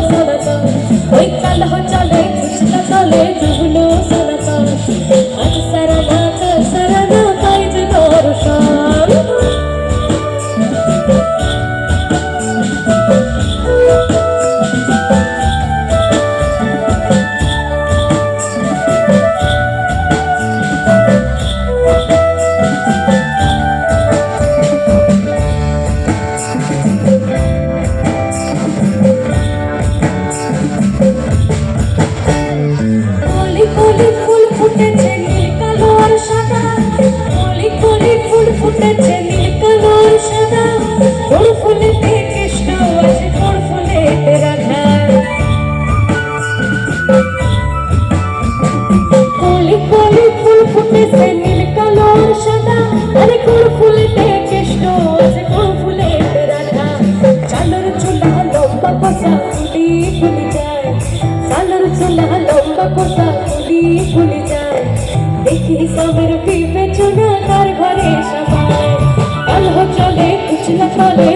सनातन ओई कालो चले कुचला तले डुबलो सनातन आज सरनाथ काइज दर्शन ফুল ফুটেছে নীল কালো আর সাদা কলি কলি ফুল ফুটেছে নীল কালো আর সাদা কোন ফুলেতে কৃষ্ণ আছে কোন ফুলেতে রাধা কলি কলি ফুল ফুটেছে নীল কালো আর সাদা আরে কোন ফুলেতে কৃষ্ণ আছে কোন ফুলেতে রাধা চালের চুলা লম্বা কষা ফুলি ফুলি যায় চালের চুলা লম্বা কষা ফুলি যায় দেখি সবের পিপে চুনা তার ঘরে সবাই কালো চলে কুচলা তলে